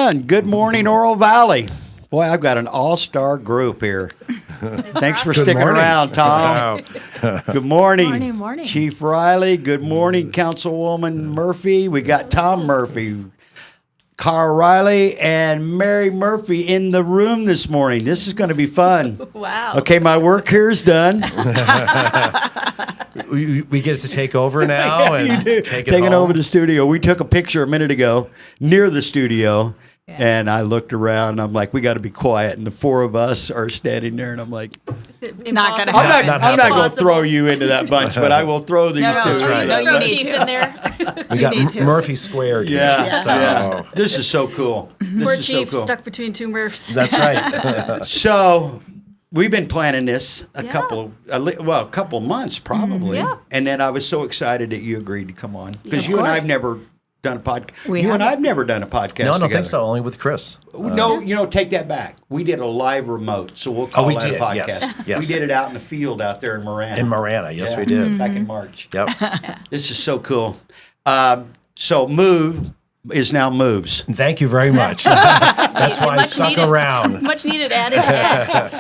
fun. Good morning, Oro Valley. Boy, I've got an all-star group here. Thanks for sticking around, Tom. Good morning. Morning. Chief Riley. Good morning, Councilwoman Murphy. We got Tom Murphy, Carl Riley, and Mary Murphy in the room this morning. This is going to be fun. Wow. Okay, my work here is done. We get to take over now and take it Taking home. over the studio. We took a picture a minute ago near the studio. Yeah. And I looked around and I'm like, we got to be quiet. And the four of us are standing there. And I'm like, Not gonna I'm happen. not going to throw you into that bunch, but I will throw these two. That's right. No, you Throw need Chief to. in there. We got Murphy squared. here, Yeah. so- Yeah. This is so cool. This Poor is Chief so cool. stuck between two Murphs. That's right. So we've been planning this a Yeah. couple months probably. Yeah. And then I was so excited that you agreed to come on because Of you and course. I've never done a podcast. We You and haven't. I've never done a podcast No, I don't together. think so. Only with Chris. No, take that back. We did a live remote, so we'll call we that did, a podcast. yes, yes. We did it out in the field out there in Marana. In Marana, yes, Yeah, we did. back in March. Yep. This is so cool. So Move is now Moves. Thank you very much. That's why I Much stuck needed- around. Much needed added S.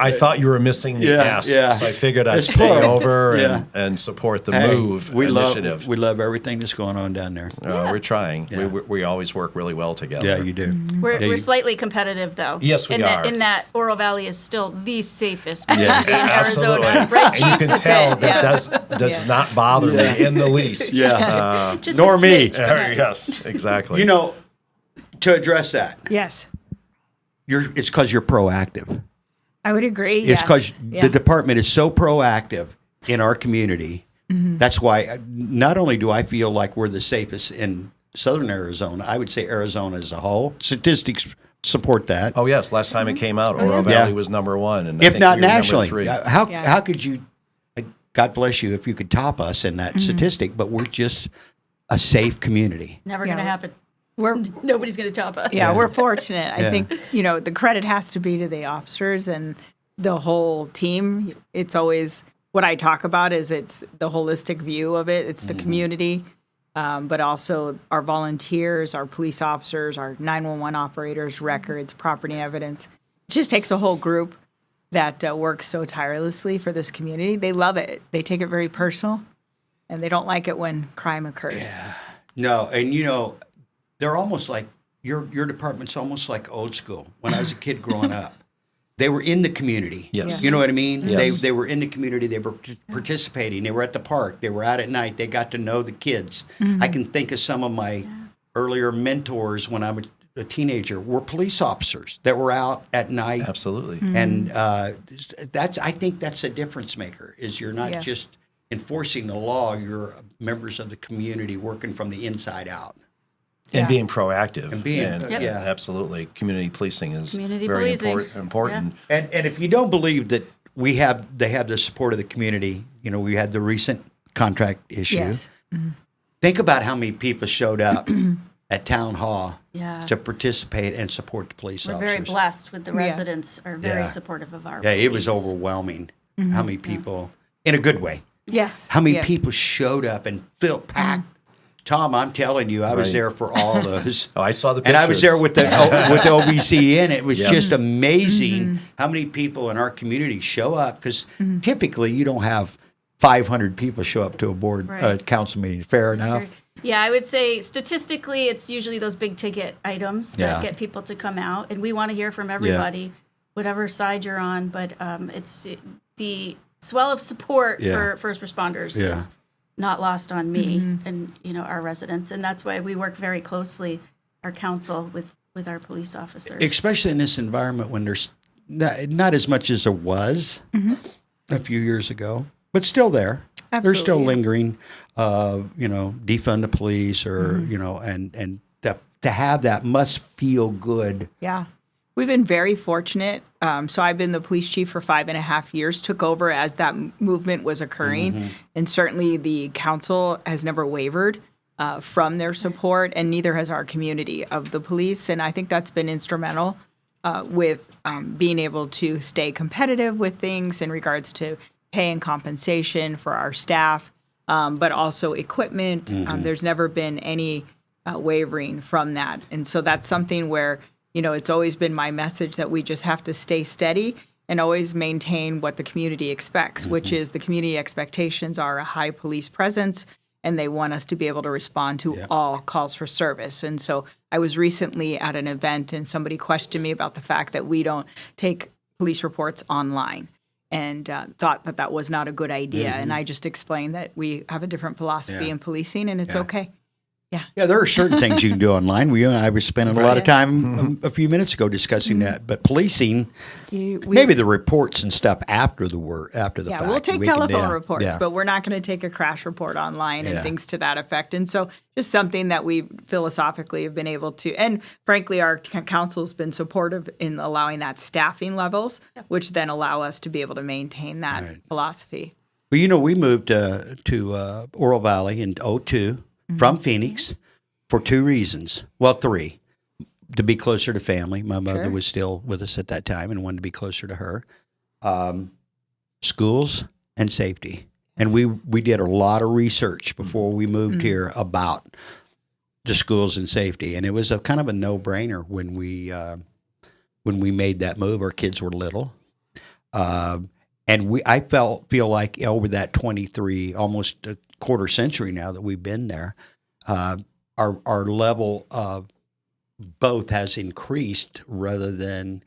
I thought you were missing the Yeah, S, yeah. so I figured I'd It's stay plural. over Yeah. and support the Hey, MOVE we initiative. love everything that's going on down there. We're trying. Yeah. We always work really well together. Yeah, you do. We're, Yeah, we're slightly competitive, though. Yes, we in are. in that Oro Valley is still the safest Yeah. community in Absolutely. Arizona. Right, And you can tell it, that yeah. does not bother me in the least. Yeah. Just Nor a me. smidge. Yes, exactly. You know, to address that, Yes, it's because you're proactive. I would agree. It's yes. because Yeah. the department is so proactive in our community. Mm-hmm. That's why not only do I feel like we're the safest in southern Arizona, I would say Arizona as a whole. Statistics support that. Oh yes, last time it came out, Oro Yeah. Valley was number one, and I if think not we were number nationally. 3. How Yeah. could you? God bless you if you could top us in that statistic. But we're just a safe community. Never Yeah. going to happen. We're Nobody's going to top us. we're fortunate. Yeah. I think the credit has to be to the officers and the whole team. It's always what I talk about is it's the holistic view of it. It's the community, but also our volunteers, our police officers, our 911 operators, records, property evidence. It just takes a whole group that works so tirelessly for this community. They love it. They take it very personal, and they don't like it when crime occurs. No, and they're almost like your department's almost like old school. When I was a kid growing up, they were in the community. Yes. You know what I mean? Yes. They were in the community. They were participating. They were at the park. They were out at night. They got to know the kids. I can think of some of my earlier mentors when I was a teenager were police officers that were out at night. Absolutely. And I think that's a difference maker. Is you're not Yeah. just enforcing the law. You're members of the community working from the inside out. And Yeah. being proactive. And being- yeah. Absolutely. Community policing is Community very policing. important. And if you don't believe that they have the support of the community, we had the recent contract issue. Yes. Think about how many people showed up at town hall Yeah. to participate and support the police We're officers. very blessed with the Yeah. residents are very Yeah. supportive of our Yeah, it was police. overwhelming. How many people, in a good way, Yes. how many Yeah. people showed up and felt packed. Tom, I'm telling you, I was Right. there for all those. Oh, I saw the And I was there pictures. with the OVC in. It was Yes. just amazing how many people in our community show up because typically you don't have 500 people show up to a board Right. council meeting. Fair enough. Yeah, I would say statistically, it's usually those big ticket items that Yeah. get people to come out, and we want to hear from everybody, whatever side you're on. But the swell of support Yeah. for first responders Yeah. is not lost on me and our residents, and that's why we work very closely, our council with our police officers. Especially in this environment when there's not as much as there was a few years ago, but still there. They're still Absolutely, yeah. lingering, defund the police or, and to have that must feel good. Yeah. We've been very fortunate. So I've been the police chief for 5.5 years, took over as that movement was occurring. And certainly the council has never wavered from their support, and neither has our community of the police. And I think that's been instrumental with being able to stay competitive with things in regards to pay and compensation for our staff, but also equipment. There's never been any wavering from that. And so that's something where, it's always been my message that we just have to stay steady and always maintain what the community expects, which is the community expectations are a high police presence, and they want us to be able to respond to all calls for service. And so I was recently at an event, and somebody questioned me about the fact that we don't take police reports online, and thought that was not a good idea. And I just explained that we have a different philosophy in policing, and it's okay. Yeah, there are certain things you can do online. You and I were spending a lot of time a few minutes ago discussing that. But policing, maybe the reports and stuff after the fact. We'll take telephone reports, but we're not going to take a crash report online and things to that effect. And so just something that we philosophically have been able to, and frankly, our council's been supportive in allowing that staffing levels, which then allow us to be able to maintain that philosophy. Well, we moved to Oro Valley in 2002. From Phoenix for 2 reasons. Well, 3. To be closer to family. My mother was still with us at that time and wanted to be closer to her. Schools and safety. And we did a lot of research before we moved here about the schools and safety. And it was a kind of a no-brainer when we made that move. Our kids were little. And I feel like over that 23, almost a quarter century now that we've been there, our level of both has increased rather than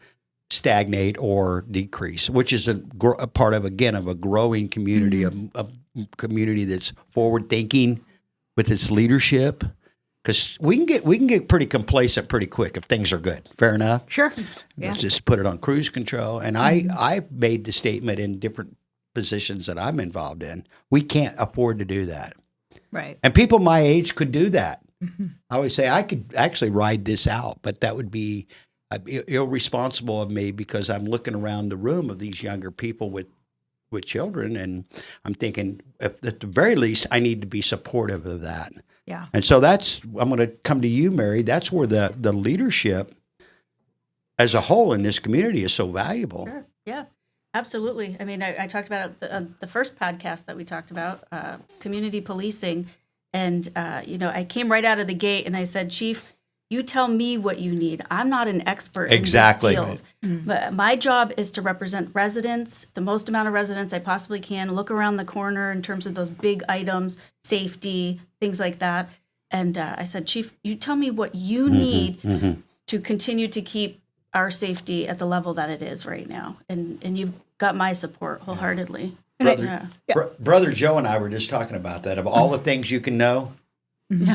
stagnate or decrease, which is a part of, again, of a growing community, a community that's forward thinking with its leadership. Because we can get pretty complacent pretty quick if things are good. Fair enough? Sure. Let's just put it on cruise control. And I've made the statement in different positions that I'm involved in, we can't afford to do that. Right. And people my age could do that. I always say I could actually ride this out, but that would be irresponsible of me because I'm looking around the room of these younger people with children, and I'm thinking, at the very least, I need to be supportive of that. Yeah. And so I'm going to come to you, Mary. That's where the leadership as a whole in this community is so valuable. Sure. Yeah, absolutely. I mean, I talked about the first podcast that we talked about, community policing. And, I came right out of the gate and I said, Chief, you tell me what you need. I'm not an expert in this field. But my job is to represent residents, the most amount of residents I possibly can, look around the corner in terms of those big items, safety, things like that. And I said, Chief, you tell me what you need to continue to keep our safety at the level that it is right now. And you've got my support wholeheartedly. Brother Joe and I were just talking about that. Of all the things you can know,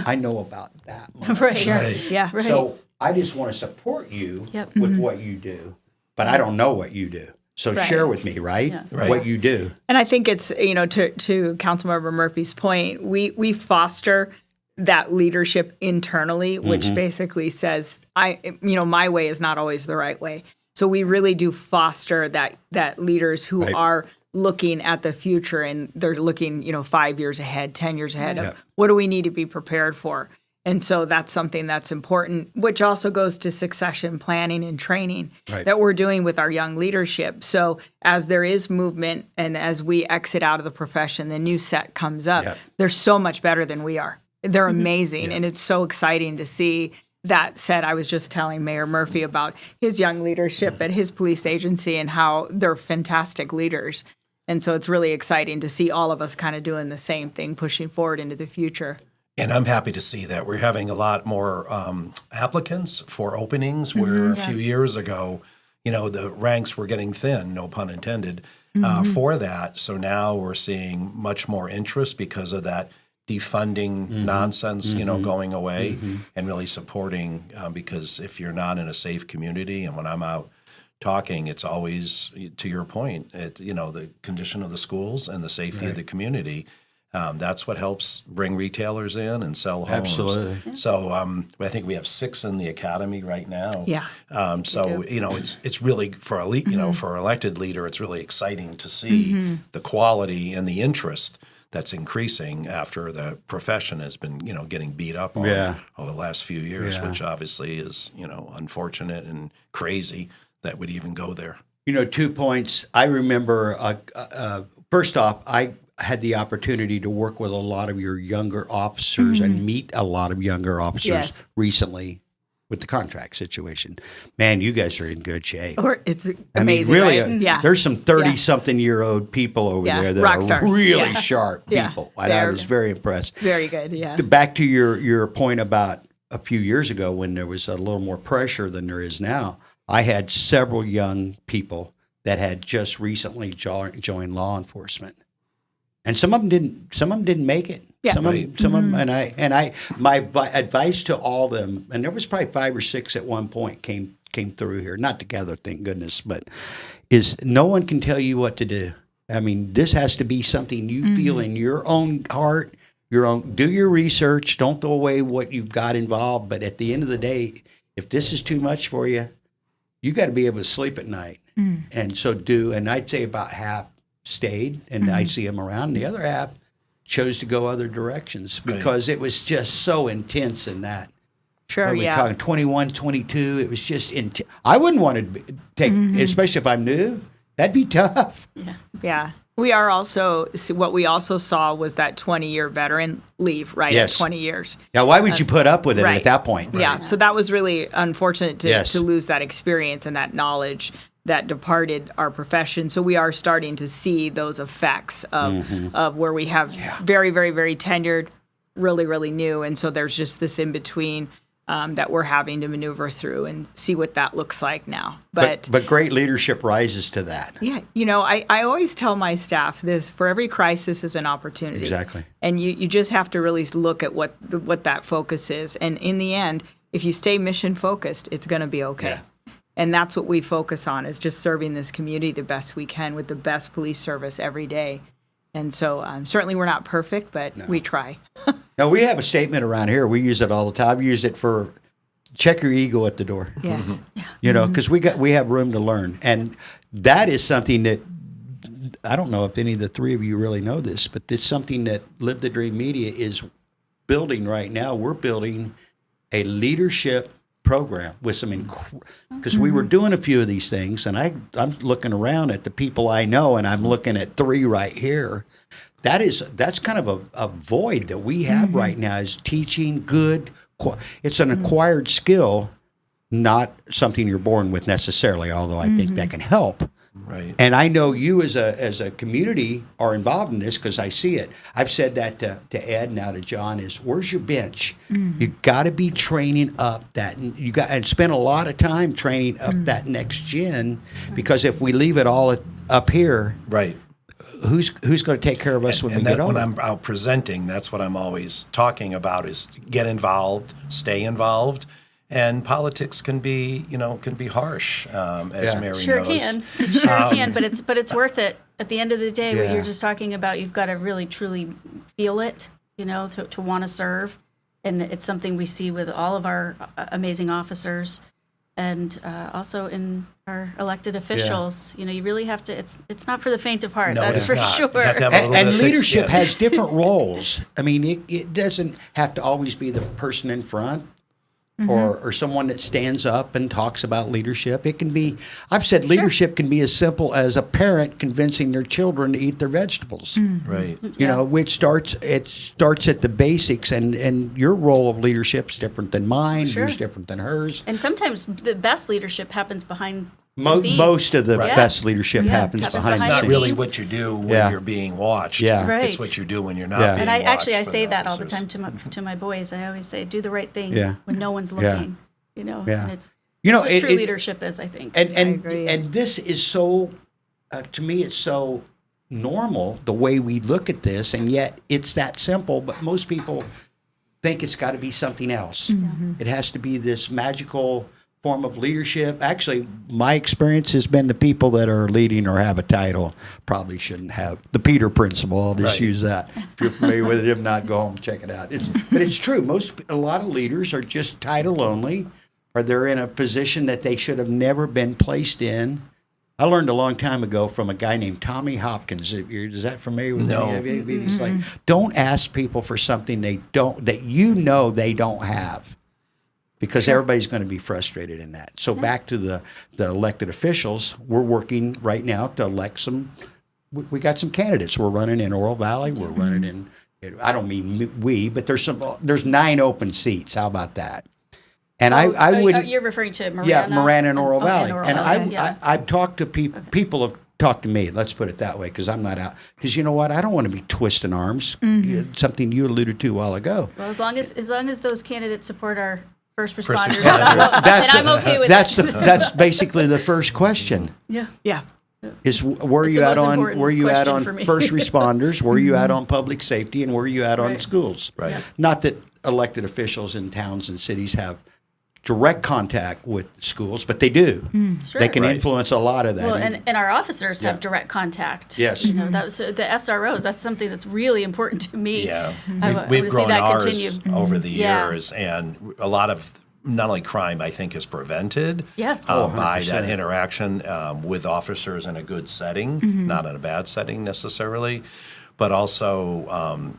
I know about that much. Right. Yeah. Right. So I just want to support you with what you do, but I don't know what you do. So share with me, what you do. And I think it's, to Councilmember Murphy's point, we foster that leadership internally, which basically says, my way is not always the right way. So we really do foster that leaders who are looking at the future, and they're looking, 5 years ahead, 10 years ahead of what do we need to be prepared for. And so that's something that's important, which also goes to succession planning and training that we're doing with our young leadership. So as there is movement and as we exit out of the profession, the new set comes up, they're so much better than we are. They're amazing. And it's so exciting to see that said. I was just telling Mayor Murphy about his young leadership at his police agency and how they're fantastic leaders. And so it's really exciting to see all of us kind of doing the same thing, pushing forward into the future. And I'm happy to see that. We're having a lot more applicants for openings where a few years ago, the ranks were getting thin, no pun intended, for that. So now we're seeing much more interest because of that defunding nonsense, going away and really supporting because if you're not in a safe community, and when I'm out talking, it's always, to your point, the condition of the schools and the safety of the community. That's what helps bring retailers in and sell homes. Absolutely. So I think we have 6 in the academy right now. Yeah. So it's really for for an elected leader, it's really exciting to see the quality and the interest that's increasing after the profession has been getting beat up over the last few years, which obviously is unfortunate and crazy that would even go there. 2 points. I remember, first off, had the opportunity to work with a lot of your younger officers and meet a lot of younger officers Yes. recently with the contract situation. Man, you guys are in good shape. Or it's I mean, amazing, really, right? Yeah. there's some 30-something-year-old people over Yeah, there that rock are stars. really Yeah. sharp Yeah, people. And I they're- was very impressed. Very good, yeah. Back to your point about a few years ago when there was a little more pressure than there is now, I had several young people that had just recently joined law enforcement. And some of them didn't make it. Yeah. Some Right. of them, my advice to all of them, and there was probably 5 or 6 at one point came through here, not together, thank goodness, but is no one can tell you what to do. I mean, this has to be something you feel in your own heart, do your research, don't throw away what you've got involved. But at the end of the day, if this is too much for you, you got to be able to sleep at night. And so and I'd say about half stayed, and I see them around. The other half chose to go other directions because it was just so intense in that. Sure, What are we yeah. talking 21, 22? It was just intense. I wouldn't want to take, especially if I'm new. That'd be tough. Yeah. We are also, what we also saw was that 20-year veteran leave, right? Yes. At 20 years. Now, why would you put up with it right. at that point? Yeah. So that was really unfortunate Yes. to lose that experience and that knowledge that departed our profession. So we are starting to see those effects of where we have very, very, very tenured, really, really new. And so there's just this in between that we're having to maneuver through and see what that looks like now. But great leadership rises to that. Yeah, I always tell my staff this: for every crisis is an opportunity. Exactly. And you just have to really look at what that focus is. And in the end, if you stay mission focused, it's going to be okay. Yeah. And that's what we focus on, is just serving this community the best we can with the best police service every day. And so certainly we're not perfect, but we try. Now, we have a statement around here. We use it all the time. We use it for check your ego at the door. Yes. You know, because we have room to learn. And that is something that, I don't know if any of the three of you really know this, but it's something that Live the Dream Media is building right now. We're building a leadership program with some, because we were doing a few of these things, and I'm looking around at the people I know, and I'm looking at 3 right here. That's kind of a void that we have right now, is teaching good. It's an acquired skill, not something you're born with necessarily, although I think that can help. Right. And I know you as a community are involved in this because I see it. I've said that to Ed, now to John, is where's your bench? You got to be training up that, and spend a lot of time training up that next gen, because if we leave it all up here, Right. who's going to take care of us when we And get that when older? I'm out presenting, that's what I'm always talking about, is get involved, stay involved. And politics can be harsh, as Yeah. Mary Sure knows. can. It sure can, but it's worth it. At the end of the day, what Yeah. you're just talking about, you've got to really truly feel it, to want to serve. And it's something we see with all of our amazing officers, and also in our elected officials. You really have to. It's not for the faint of heart. No, that's it's for not. sure. You have to have a little bit And of thick leadership skin. has different roles. I mean, it doesn't have to always be the person in front. Or someone that stands up and talks about leadership. It can be, I've said leadership can be as simple as a parent convincing their children to eat their vegetables. Right. You know, which starts at the basics, and your role of leadership is different than mine, Sure. yours different than hers. And sometimes the best leadership happens behind the scenes. Most of the Yeah. best leadership Yeah, happens happens behind It's behind the not the scenes. really scenes. what you do when Yeah. you're being watched. Yeah. Right. It's what you do when you're not Yeah. being And I watched I for say the that all the officers. time to my boys. I always say, do the right thing Yeah. when no one's Yeah. looking. Yeah. And it's What what true leadership is, I think. And agree. and this is so, to me, it's so normal the way we look at this, and yet it's that simple. But most people think it's got to be something else. It has to be this magical form of leadership. Actually, my experience has been the people that are leading or have a title probably shouldn't have the Peter Principle. I'll just Right. use that. If you're familiar with it, if not, go home and check it out. But it's true. A lot of leaders are just title only, or they're in a position that they should have never been placed in. I learned a long time ago from a guy named Tommy Hopkins. Is that familiar with No. any of you? He's like, don't ask people for something that they don't have, because everybody's going to be frustrated in that. So back to the elected officials, we're working right now to elect some we got some candidates. We're running in Oro Valley. We're running in. I don't mean we, but there's 9 open seats. How about that? And I would. You're referring to Marana. Yeah, Marana and Oro Valley. Oro And Valley, yeah. I've talked to people. People have talked to me. Let's put it that way, because I'm not out. Because you know what? I don't want to be twisting arms. Something you alluded to a while ago. Well, as long as those candidates support our first First responders, responders. then I'm okay with it. That's basically the first question. Yeah. Yeah. Is where It's you the at most on important where you at question on for me. first responders? Where you at on public safety? And where you at on Right. schools? Right. Yeah. Not that elected officials in towns and cities have direct contact with schools, but they do. Sure. They can Right. influence a lot of that. Well, and our officers Yeah. have direct contact. Yes. You know, that was the SROs. That's something that's really important to me. Yeah, I we've, wanna we've see grown that ours continue. over the Yeah. years, and a lot of not only crime, I think, is prevented Yes. by that 100%. interaction with officers in a good setting, not in a bad setting necessarily. But also,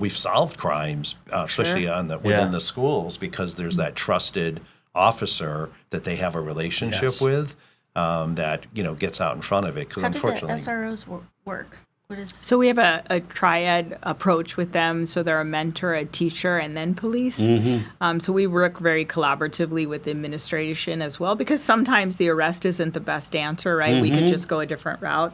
we've solved crimes, especially within Yeah. the schools, because there's that trusted officer that they have a relationship Yes. with that gets out in front of it. Because How do the unfortunately, SROs work? What is? So we have a triad approach with them. So they're a mentor, a teacher, and then police. So we work very collaboratively with the administration as well, because sometimes the arrest isn't the best answer, right? We could just go a different route.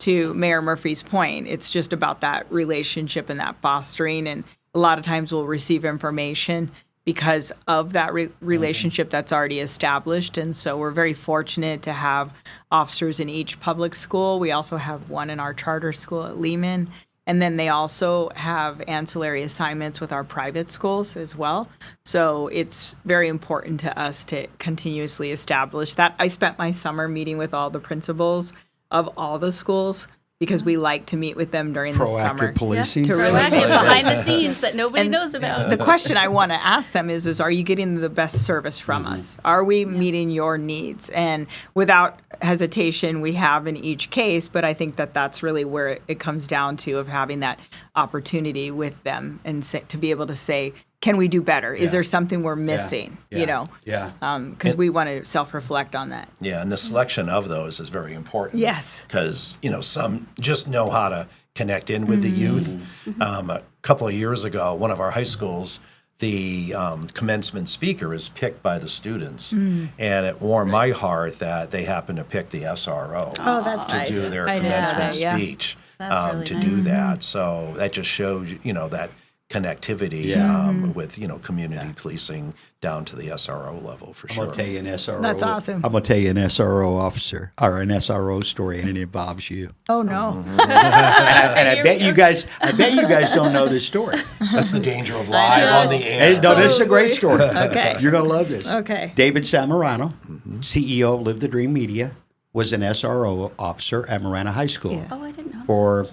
To Mayor Murphy's point, it's just about that relationship and that fostering. And a lot of times we'll receive information because of that relationship that's already established. And so we're very fortunate to have officers in each public school. We also have one in our charter school at Lehman. And then they also have ancillary assignments with our private schools as well. So it's very important to us to continuously establish that. I spent my summer meeting with all the principals of all the schools because we like to meet with them during the summer. Proactive policing. To really- Proactive behind the scenes that nobody And knows about. The question I want to ask them is are you getting the best service from us? Are we meeting your needs? And without hesitation, we have in each case, but I think that that's really where it comes down to of having that opportunity with them and to be able to say, can we do better? Is there something we're missing? Yeah. You know, Yeah. because we want to self-reflect on that. yeah, and the selection of those is very important. Yes. Because, some just know how to connect in with the youth. A couple of years ago, one of our high schools, the commencement speaker is picked by the students. And it warmed my heart that they happened to pick the SRO Oh, that's to do their I know commencement that, yeah. speech That's really to nice. do that. So that just shows, that connectivity Yeah. with, community policing down to the SRO level for I'm sure. gonna tell you an SRO. That's awesome. I'm gonna tell you an SRO officer or an SRO story, and it involves you. Oh, no. And I bet you guys don't know this story. That's the danger of live on the air. Hey, no, this is a great story. Okay. You're gonna love this. Okay. David Samarano, CEO of Live the Dream Media, was an SRO officer at Marana High School Yeah. Oh, I didn't know. for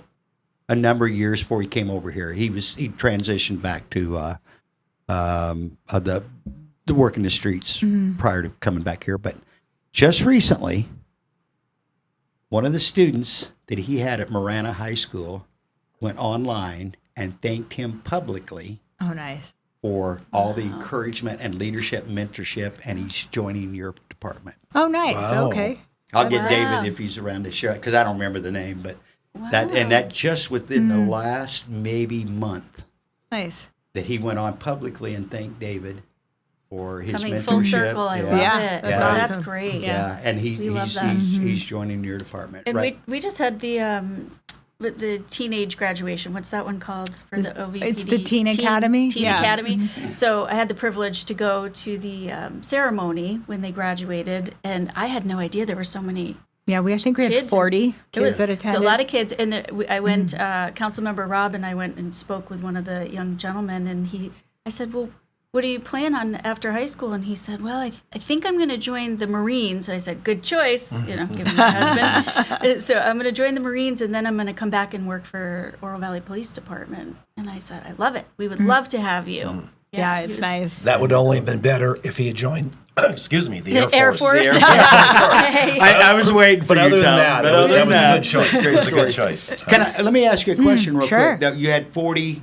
a number of years before he came over here. He transitioned back to the work in the streets prior to coming back here. But just recently, one of the students that he had at Marana High School went online and thanked him publicly Oh, nice. for all the encouragement and leadership, mentorship, and he's joining your department. Oh, nice. Wow. Okay. I'll get Wow. David if he's around to share it because I don't remember the name, but that just within the last maybe month Nice. that he went on publicly and thanked David for his Coming mentorship. full circle, I love Yeah, it. that's Yeah. That's awesome. great. Yeah, and We love he's that. he's joining your department. And right. we just had the teenage graduation. What's that one called for the OVPD? It's the Teen Academy? Teen Yeah. Academy. So I had the privilege to go to the ceremony when they graduated, and I had no idea there were so many. Yeah, I think we had Kids. 40 kids that So attended. a lot of kids, and I went. Councilmember Rob and I went and spoke with one of the young gentlemen, and I said, "Well, what do you plan on after high school?" And he said, "Well, I think I'm going to join the Marines." I said, "Good choice," given my husband. So I'm going to join the Marines, and then I'm going to come back and work for Oro Valley Police Department. And I said, "I love it. We would love to have you." yeah, he it's was- nice. That would only have been better if he had joined, excuse me, the Air Air Force. Force. I was waiting for But you, other than Tom. that, But that other was than a good choice. It was a good choice. Let me ask you a question real sure. quick. That you had 40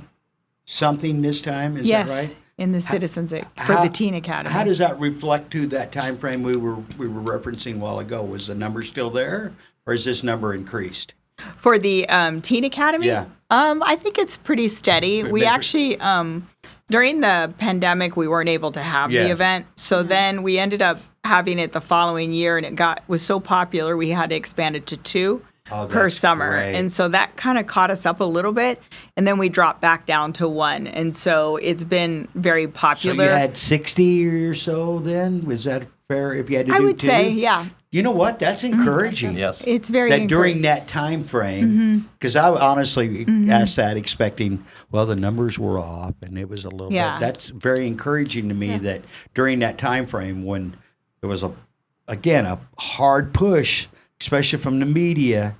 something this time, is Yes, that right? in the Citizens for How- the Teen Academy. How does that reflect to that time frame we were referencing a while ago? Was the number still there, or is this number increased? For the Teen Academy? Yeah. I think it's pretty steady. We Remember- actually, during the pandemic, we weren't able to have Yeah. the event. So then we ended up having it the following year, and it was so popular, we had to expand it to 2 Oh, per that's summer. great. And so that kind of caught us up a little bit. And then we dropped back down to 1. And so it's been very So popular. you had 60 or so then? Was that fair if you had to I do would 2? say, yeah. You know what? That's encouraging. Yes. It's very That during encouraging. that time frame, because I honestly asked that expecting, well, the numbers were off and it was a little Yeah. bit. That's very encouraging to me that during that time frame when there was a hard push, especially from the media,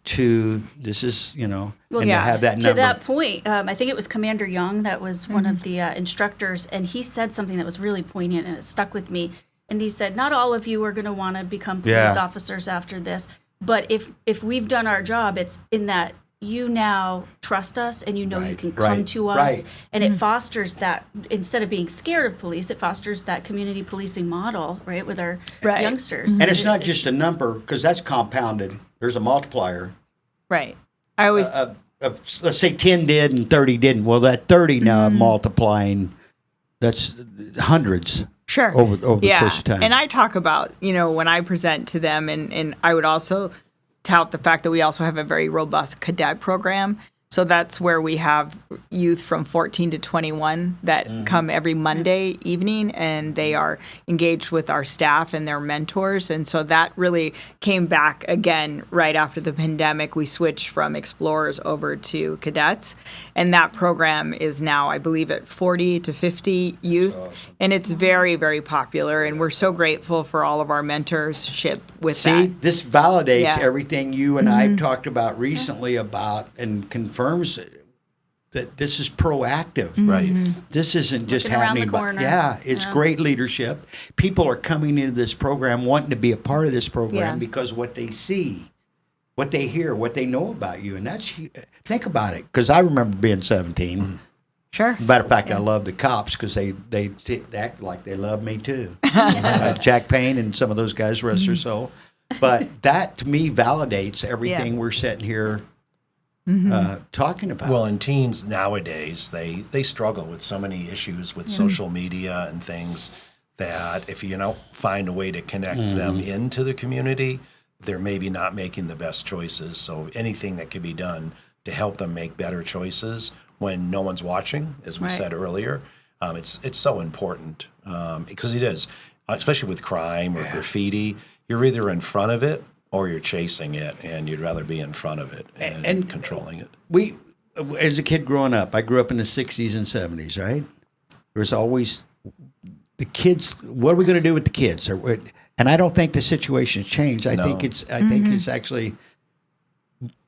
to this is, and to have that to number. that point, I think it was Commander Young that was one of the instructors, and he said something that was really poignant and it stuck with me. And he said, "Not all of you are going to want to become police Yeah. officers after this, but if we've done our job, it's in that you now trust us and you know you Right, can come right, to us, right. and it fosters that instead of being scared of police, it fosters that community policing model, right, with our Right. youngsters. And it's not just a number, because that's compounded. There's a multiplier. Right. I always, Let's say 10 did and 30 didn't. Well, that 30 now multiplying, that's hundreds. sure. over the course of time. And I talk about, when I present to them, and I would also tout the fact that we also have a very robust cadet program. So that's where we have youth from 14 to 21 that come every Monday evening, and they are engaged with our staff and their mentors. And so that really came back again right after the pandemic. We switched from explorers over to cadets, and that program is now, I believe, at 40 to 50 youth. And it's very, very popular, and we're so grateful for all of our mentorship with See, that. this validates Yeah. everything you and I've talked about recently about and confirms that this is proactive. Right. This isn't just Looking around the happening. corner. Yeah, it's great leadership. People are coming into this program wanting to be a part of this program Yeah. because what they see, what they hear, what they know about you. And that's, think about it, because I remember being 17. Sure. Matter of fact, I love the cops because they act like they love me too. Jack Payne and some of those guys, rest their soul. But that to me validates everything we're sitting here talking about. Well, and teens nowadays, they struggle with so many issues with social media and things that if you don't find a way to connect them into the community, they're maybe not making the best choices. So anything that can be done to help them make better choices when no one's watching, as we Right. said earlier, it's so important because it is, especially with crime or graffiti. You're either in front of it or you're chasing it, and you'd rather be in front of it and controlling it. we, as a kid growing up, I grew up in the 60s and 70s, right? There was always the kids. What are we going to do with the kids? And I don't think the situation's changed. I think it's actually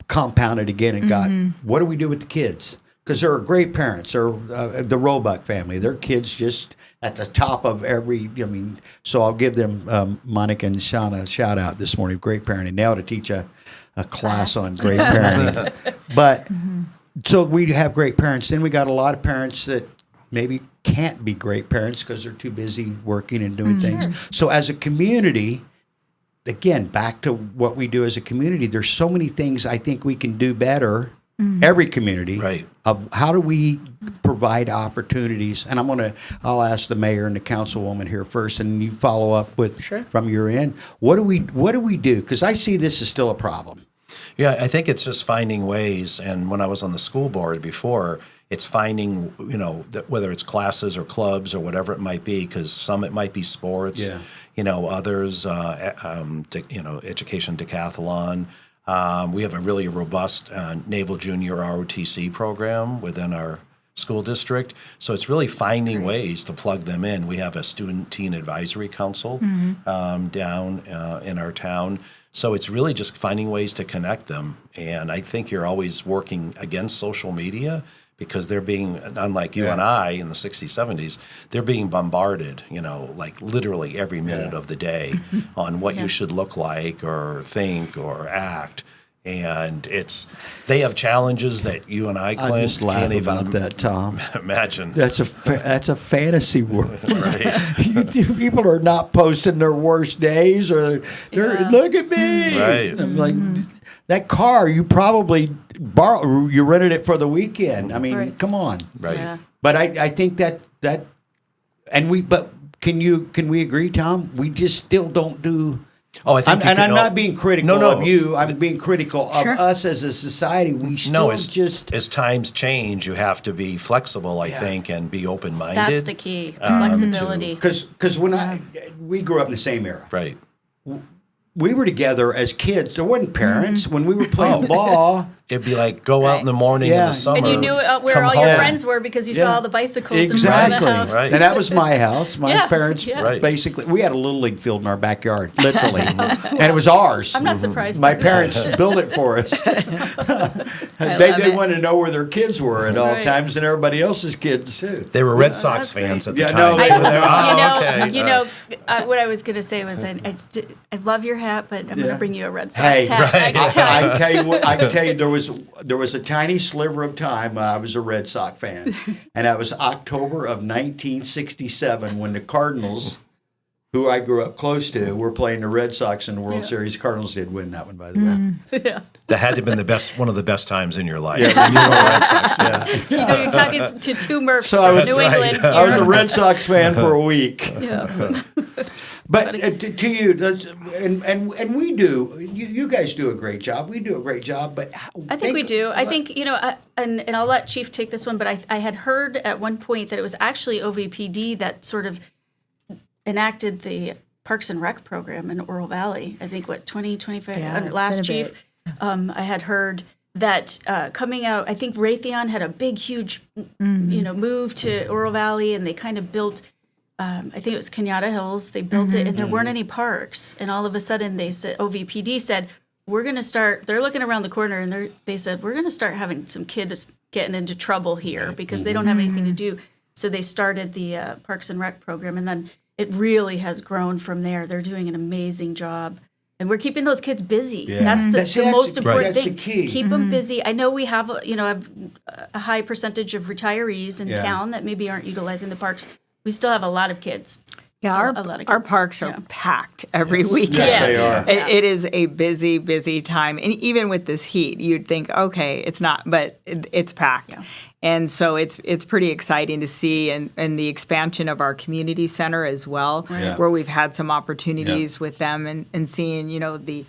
compounded again and got, what do we do with the kids? Because there are great parents. Or the Roebuck family, their kids just at the top of every. So I'll give them Monica and Shauna a shout out this morning. Great parenting. They ought to teach a class on great parenting. But so we have great parents. Then we got a lot of parents that maybe can't be great parents because they're too busy working and doing things. So as a community, again, back to what we do as a community, there's so many things I think we can do better. Every community, Right. Of how do we provide opportunities? And I'll ask the mayor and the councilwoman here first, and you follow up with from your end. What do we do? Because I see this as still a problem. Yeah, I think it's just finding ways. And when I was on the school board before, it's finding, that whether it's classes or clubs or whatever it might be, because some it might be sports, others, education decathlon. We have a really robust Naval Junior ROTC program within our school district. So it's really finding ways to plug them in. We have a Student Teen Advisory Council down in our town. So it's really just finding ways to connect them. And I think you're always working against social media because they're being, unlike you and I in the 60s, 70s, they're being bombarded, like literally every minute of the day on what you should look like or think or act. And they have challenges that you and I, Clint, I just laugh can't even about that, Tom. imagine. That's a fantasy world. Right. People are not posting their worst days, or they're look at me. Right. I'm like, that car you probably you rented it for the weekend. I mean, Right. come on. Right. Yeah. But I think that but can we agree, Tom? We just still don't do. Oh, I think I'm not being critical No. of you. I'm being critical of Sure. us as a society. We still as times change, you have to be flexible, I think, and be open-minded. That's the key. Flexibility. because when we grew up in the same era. Right. We were together as kids. There wasn't parents when we were playing ball. It'd be like go out in the morning in Yeah. the summer. And you knew where come all your home. friends were because you Yeah. saw all the bicycles Exactly. in front of the house. Right. And that was my house. My Yeah, parents yeah. Right. basically, we had a little league field in our backyard, literally. And it was ours. I'm not surprised. My by that. parents built it for us. They love it. wanted to know where their kids were at all Right. times and everybody else's kids too. They were Red Sox that's fans at the Yeah, time. no, too. they- They were, You know, okay. what I was going to say was I love your hat, but I'm going Yeah. to bring you a Red Sox Hey, hat next time. I can tell you there was a tiny sliver of time when I was a Red Sox fan, and that was October of 1967 when the Cardinals, who I grew up close to, were playing the Red Sox in the World Series. Cardinals did win that one, by the way. Yeah. That had to have been one of the best times in your life. When you were a Red Sox fan. You know, you're talking to two Murphs So I from was- New That's right. England. I was a here. Red Sox fan for a week. Yeah. But to you, and we do. You guys do a great job. We do a great job. But I think we do. I think, you know, and I'll let Chief take this one, but I had heard at one point that it was actually OVPD that sort of enacted the Parks and Rec program in Oro Valley. I think, 2025? Yeah, it's last been a Chief, I had heard that coming out, I think Raytheon had a big, huge, you know, move to Oro Valley, and they kind of built, I think it was Kenyatta Hills. They built it, and there weren't any parks. And all of a sudden, they said, OVPD said, we're going to start, they're looking around the corner, and they said, we're going to start having some kids getting into trouble here because they don't have anything to do. So they started the Parks and Rec program, and then it really has grown from there. They're doing an amazing job. And we're keeping those kids busy. Yeah. That's the most important That's thing. the key. Keep them busy. I know we have, you know, a high percentage of retirees in Yeah. town that maybe aren't utilizing the parks. We still have a lot of kids. Yeah, A lot of our kids. parks are Yeah. packed every weekend. Yes, they Yes. are. It is a busy, busy time. And even with this heat, you'd think, okay, it's not, but it's packed. Yeah. And so it's pretty exciting to see, and the expansion of our community center as well, Yeah. where we've had some opportunities with them and seeing, you know, the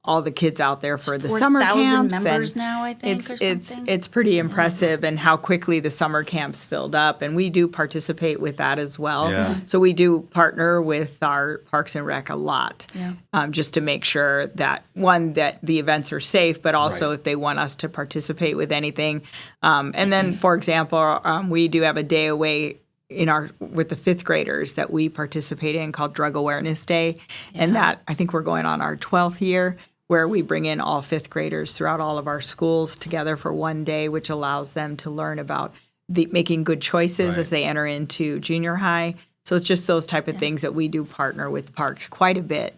all the kids out there for the summer 4,000 camps. members and now, I think, or something. it's pretty impressive, and how quickly the summer camps filled up, and we do participate with that as well. Yeah. So we do partner with our Parks and Rec a lot, Yeah. just to make sure that that the events are safe, but also Right. if they want us to participate with anything. And then, for example, we do have a day away with the fifth graders that we participate in called Drug Awareness Day, and that I think we're going on our 12th year, where we bring in all fifth graders throughout all of our schools together for one day, which allows them to learn about making good choices as they enter into junior high. So it's just those type of things that we do partner with parks quite a bit,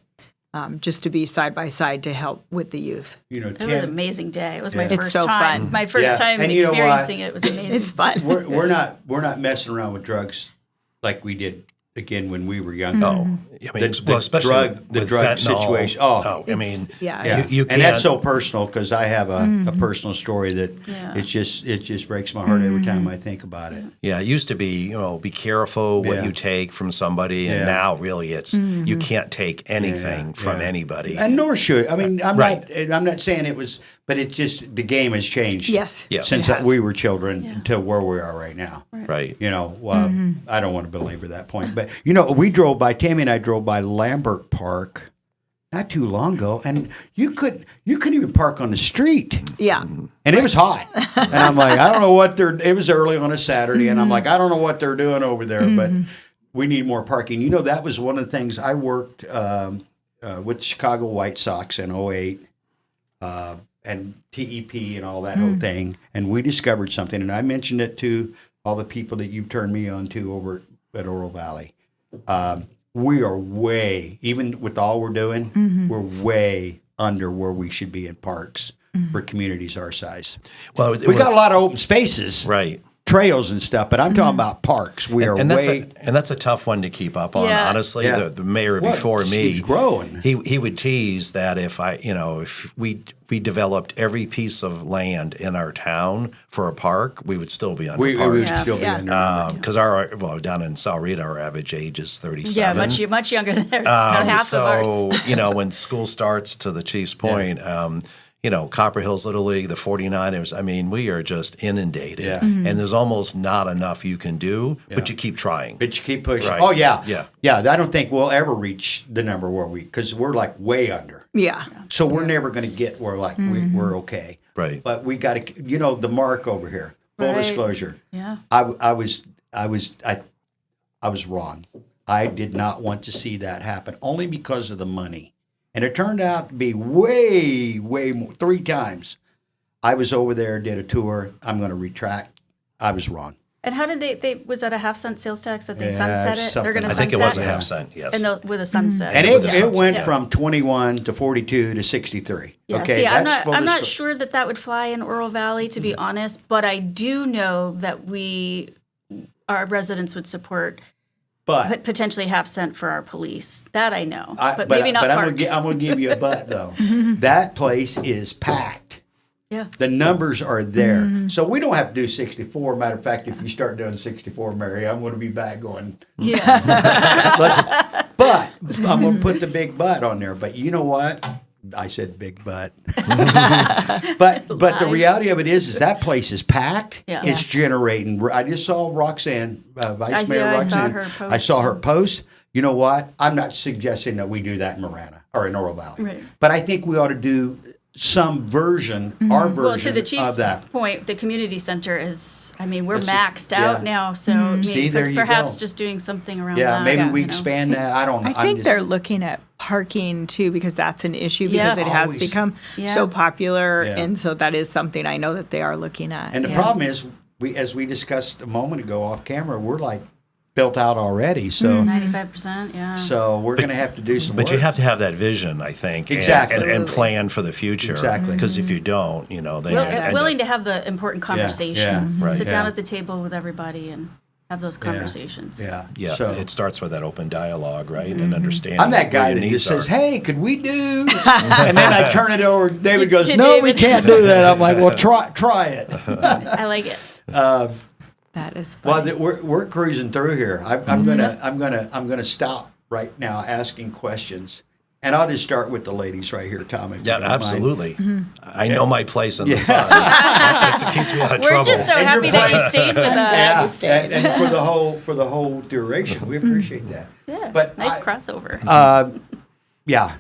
just to be side by side to help with the youth. You know, It was an amazing day. It was my Yeah. It's first so time. fun. My first Yeah. time And you know what? experiencing it. It was amazing. It's fun. we're not messing around with drugs like we did again when we were younger. Oh, I mean, The especially the with drug fentanyl. situation. Oh. I mean, Yeah. Yeah, You and that's can't- so personal because I have a personal story that Yeah. it just breaks my heart every time I think about it. Yeah, it used to be, be careful what Yeah. you take from somebody, and Yeah. now really it's you can't take anything from Yeah. anybody. And nor should I mean Right. I'm not saying it was, but it just the game has changed. Yes. Yes. since It has. we were children to where we are right now. Right. You know, I don't want to belabor that point, but Tammy and I drove by Lambert Park not too long ago, and you couldn't even park on the street. Yeah. And it was hot. And I'm like, I don't know what it was early on a Saturday. And I'm like, I don't know what they're doing over there, but we need more parking. You know, that was one of the things I worked with the Chicago White Sox in 2008 and TEP and all that whole thing. And we discovered something. And I mentioned it to all the people that you've turned me on to over at Oro Valley. We are way, even with all we're doing, we're way under where we should be in parks for communities our size. Well, We got a lot of open spaces, Right. trails and stuff, but I'm talking about parks. We are and that's way. that's a tough one to keep up on. Yeah. Honestly, Yeah. the mayor Well, before it me, keeps growing. He would tease that if we developed every piece of land in our town for a park, we would still be we under would Yeah. still be Yeah. under. because down in Sahuarita, our average age is 37. Yeah, much younger than ours. About half of ours. So, when school starts, to the chief's point, Copper Hills Little League, the 49ers, I mean, we are just inundated. Yeah. And there's almost not enough you can do, but you keep trying. But you keep pushing. Right. Oh yeah, Yeah. I don't think we'll ever reach the number because we're like way under. Yeah. So we're never going to get where like we're okay. Right. But we got to, the mark over here. Full Right. disclosure. Yeah. I was wrong. I did not want to see that happen only because of the money. And it turned out to be way, way more. 3 times. I was over there, did a tour. I'm going to retract. I was wrong. And how did they was that a half-cent sales tax that they Yeah, sunset it? something They're going to I sunset think it was a Yeah. half cent, yes. and with a sunset. And with the it sunset, went yeah. from 21 to 42 to 63. Yeah, Okay, see, I'm that's full not disclosure. sure that would fly in Oro Valley, to be honest, but I do know that our residents would support But potentially half cent for our police. That I know, I- but maybe not but parks. I'm going to give you a but though. That place is packed. Yeah. The numbers are there. So we don't have to do 64. Matter of fact, if you start doing 64, Mary, I'm going to be back going, Yeah. but I'm going to put the big but on there. But you know what? I said big but. but the reality of it is that place is packed. Yeah. It's generating. I just saw Roxanne, Vice Mayor I saw Roxanne. her post. I saw her post. You know what? I'm not suggesting that we do that in Marana or in Oro Valley. Right. But I think we ought to do some version, our version Well, to the chief's of that. point, the community center is, we're That's- maxed out yeah. now. So See, there you perhaps go. just doing something around Yeah, that. maybe we you know. expand that. I don't know. I think they're looking at parking too, because that's an issue because Yeah. it has Always. become Yeah. so popular. Yeah. And so that is something I know that they are looking at. And the Yeah. problem is, as we discussed a moment ago off camera, we're like built out already. So 95%, yeah. so we're going to have to do some But work. you have to have that vision, I think, Exactly. and plan for the future. Exactly. Because if you don't, then you end willing up- to have the important conversations. yeah, right. Sit down Yeah. at the table with everybody and have those conversations. Yeah. Yeah, So it starts with that open dialogue, right, and understanding. I'm that where guy your that needs just says, are. "Hey, could we do?" And then I turn it over. David goes, To "No, we David. can't do that." I'm like, "Well, try it." I like it. That is Well, funny. we're cruising through here. I'm gonna stop right now asking questions, and I'll just start with the ladies right here, Tom. If you Yeah, don't mind. absolutely. I know my place in the sun. That keeps me out of We're trouble. just so And happy you're that you fine. stayed with us. Yeah, and for the whole duration, we appreciate that. Yeah, But nice I- crossover. Yeah,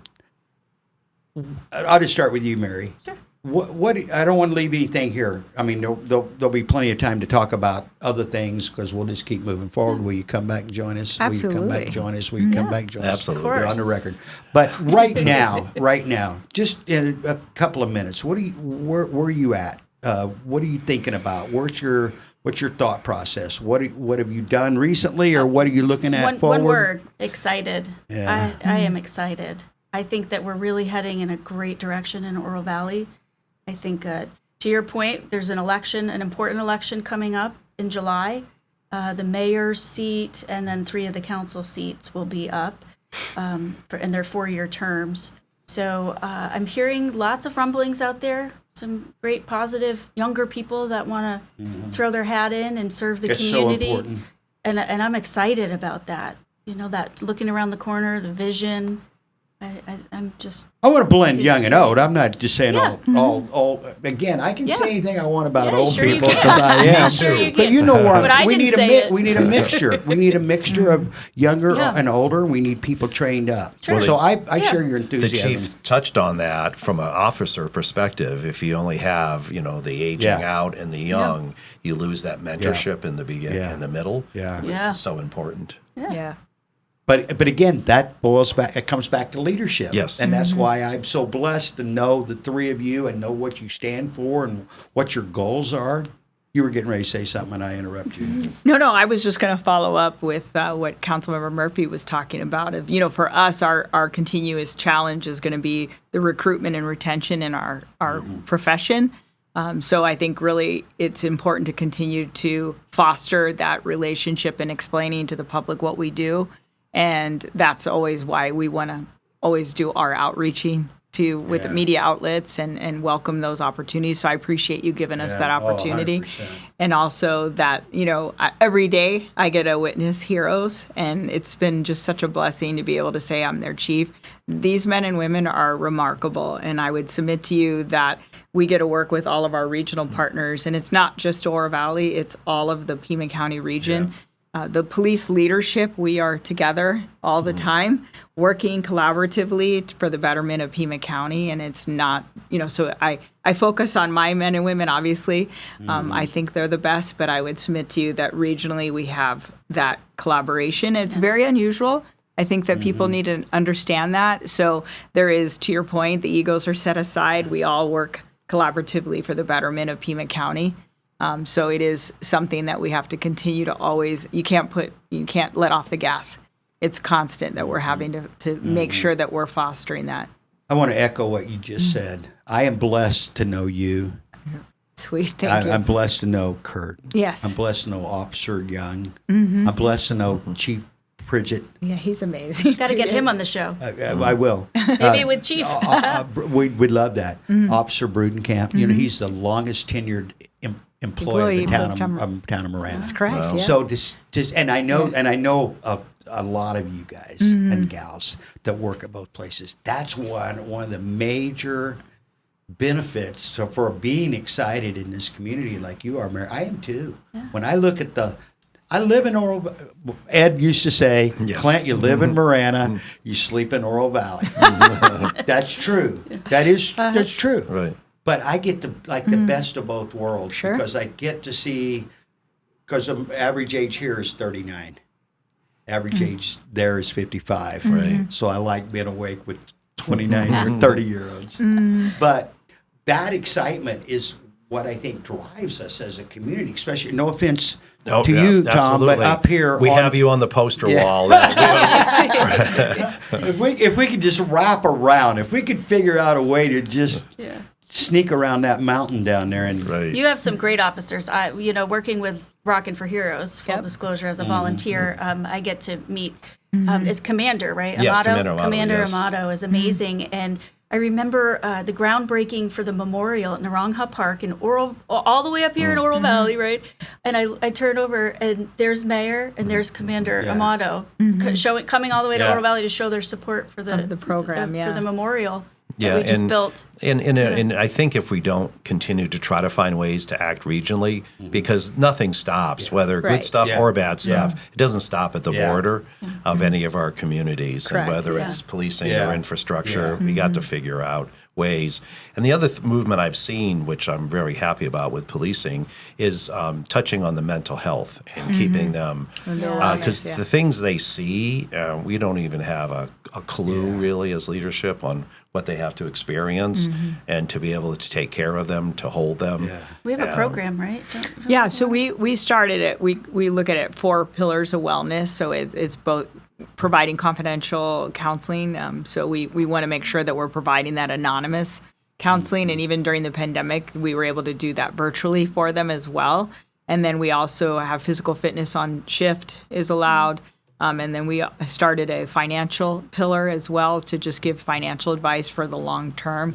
I'll just start with you, Mary. Sure. What I don't want to leave anything here. I mean, there'll be plenty of time to talk about other things because we'll just keep moving forward. Will you come back and join us? Will you come back Absolutely. and join us? Will you come back and join us? Absolutely. You're on the record. But right now, just in a couple of minutes, where are you at? What are you thinking about? What's your thought process? What have you done recently, or what are you looking at forward? One word: excited. Yeah. I am excited. I think that we're really heading in a great direction in Oro Valley. I think, to your point, there's an important election coming up in July. The mayor's seat and then 3 of the council seats will be up in their 4-year terms. So I'm hearing lots of rumblings out there. Some great, positive, younger people that want to throw their hat in and serve the It's so community. important. And I'm excited about that. That looking around the corner, the vision. I'm just. I want to blend young and old. I'm not just saying Yeah. all. Again, I can Yeah. say anything I want about Yeah, old sure you people can. because I am. Sure you But can. you know what? But I we didn't need say it. we need a mixture. We need a mixture of younger Yeah. and older. We need people trained up. Sure. So I Yeah. share your The enthusiasm. chief touched on that from an officer perspective. If you only have, the aging Yeah. out and the young, you lose that mentorship in the beginning, Yeah. in the middle. Yeah. Yeah. It's so important. Yeah. But again, that boils back. It comes back to leadership. Yes. And that's why I'm so blessed to know the 3 of you and know what you stand for and what your goals are. You were getting ready to say something, and I interrupt you. No, I was just going to follow up with what Councilmember Murphy was talking about. For us, our continuous challenge is going to be the recruitment and retention in our profession. So I think really it's important to continue to foster that relationship and explaining to the public what we do. And that's always why we want to always do our outreaching with the media outlets and welcome those opportunities. So I appreciate you giving us that opportunity. 100%. And also that, every day I get to witness heroes, and it's been just such a blessing to be able to say I'm their chief. These men and women are remarkable, and I would submit to you that we get to work with all of our regional partners, and it's not just Oro Valley, it's all of the Pima County region. The police leadership, we are together all the time, working collaboratively for the betterment of Pima County. And it's not, so I focus on my men and women, obviously. I think they're the best, but I would submit to you that regionally we have that collaboration. It's very unusual. I think that people need to understand that. So there is, to your point, the egos are set aside. We all work collaboratively for the betterment of Pima County. So it is something that we have to continue to always, you can't let off the gas. It's constant that we're having to make sure that we're fostering that. I want to echo what you just said. I am blessed to know you. Sweet, thank you. I'm blessed to know Kurt. Yes. I'm blessed to know Officer Young. I'm blessed to know Chief Pridgett. Yeah, he's amazing. Got to get him on the show. I will. Maybe with Chief. We'd love that. Officer Brudenkamp, he's the longest tenured employee of the town of Marana. That's correct. Wow. Yeah. So and I know a lot of you guys and gals that work at both places. That's one of the major benefits for being excited in this community like you are, Mary. I am too. Yeah. When I look at I live in Oro. Ed used to say, yes. Clint, you live in Marana, you sleep in Oro Valley. That's true. That's true. Right. But I get the best of both worlds because I get to see, because the average age here is 39. Average age there is 55. Right. So I like being awake with 29 or 30-year-olds. But that excitement is what I think drives us as a community, especially, no offense to you, Tom, absolutely. but up here. We have you on the poster wall. If we could just wrap around, if we could figure out a way to just sneak around that mountain down there. And You have some great officers. Working with Rockin' for Heroes, full disclosure, as a volunteer, I get to meet as Commander, right? Yes, Amato. Commander Amato, yes. Amato is amazing. And I remember the groundbreaking for the memorial at Naranja Park in all the way up here in Oro Valley, right? And I turn over, and there's Mayor and there's Commander Amato coming all the way to Oro Valley to show their support for the program, for the memorial. That we just built. And I think if we don't continue to try to find ways to act regionally, because nothing stops, whether good stuff or bad stuff, it doesn't stop at the border of any of our communities. Correct. And whether it's policing or infrastructure, we got to figure out ways. And the other movement I've seen, which I'm very happy about with policing, is touching on the mental health and keeping them, because the things they see, we don't even have a clue really as leadership on what they have to experience, and to be able to take care of them, to hold them. Yeah. We have a program, right? Yeah, so we started it. We look at it 4 pillars of wellness. So it's both providing confidential counseling. So we want to make sure that we're providing that anonymous counseling. And even during the pandemic, we were able to do that virtually for them as well. And then we also have physical fitness on shift is allowed. And then we started a financial pillar as well to just give financial advice for the long term.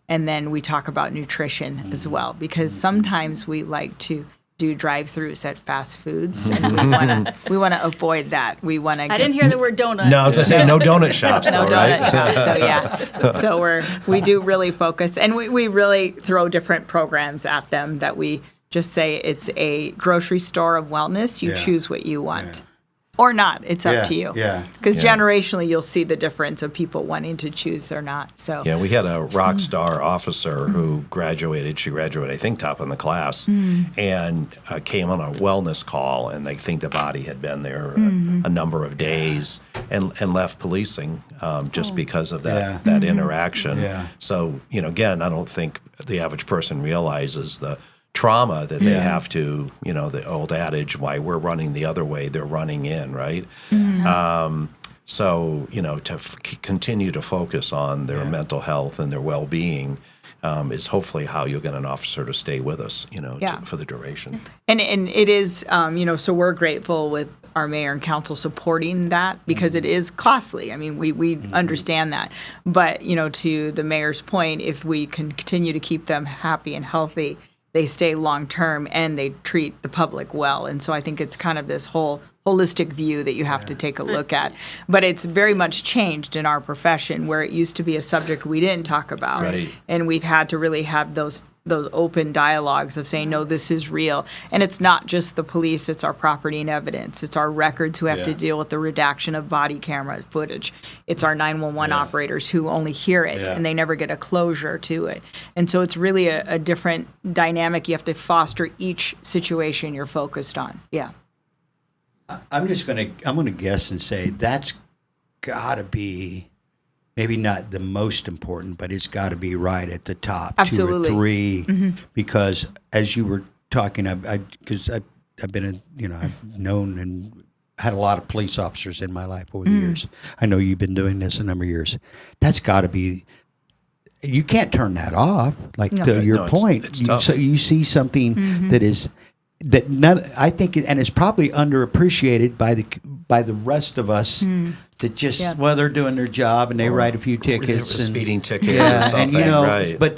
And then we talk about nutrition as well, because sometimes we like to do drive-throughs at fast foods, and we want to avoid that. We want to. I didn't hear the word donut. No, I was going to say no donut shops, no though, donut right? shops. So so we do really focus, and we really throw different programs at them that we just say it's a grocery store of wellness. You choose what you want. Or not. It's up to you. Yeah. Because generationally, you'll see the difference of people wanting to choose or not. So yeah, we had a rock star officer who graduated. She graduated, I think, top in the class, and came on a wellness call. And they think the body had been there a number of days and left policing just because of that interaction. Yeah. So again, I don't think the average person realizes the trauma that they have to, the old adage, why we're running the other way, they're running in, right? So, to continue to focus on their mental health and their well-being is hopefully how you'll get an officer to stay with us, for the duration. And it is, so we're grateful with our mayor and council supporting that because it is costly. I mean, we understand that. But, to the mayor's point, if we can continue to keep them happy and healthy, they stay long term and they treat the public well. And so I think it's kind of this whole holistic view that you have to take a look at. But it's very much changed in our profession where it used to be a subject we didn't talk about. Right. And we've had to really have those open dialogues of saying, no, this is real. And it's not just the police, it's our property and evidence. It's our records who have to deal with the redaction of body camera footage. It's our 911 operators who only hear it and they never get a closure to it. And so it's really a different dynamic. You have to foster each situation you're focused on. Yeah. I'm going to guess and say that's got to be maybe not the most important, but it's got to be right at the top, Absolutely. 2 or 3, because as you were talking, because I've been, I've known and had a lot of police officers in my life over the years. I know you've been doing this a number of years. That's got to be. You can't turn that off. Like to your point, it's tough. So you see something that is. I think, and it's probably underappreciated by the rest of us that just they're doing their job and they write a few tickets, a speeding ticket, yeah, or something, and right? But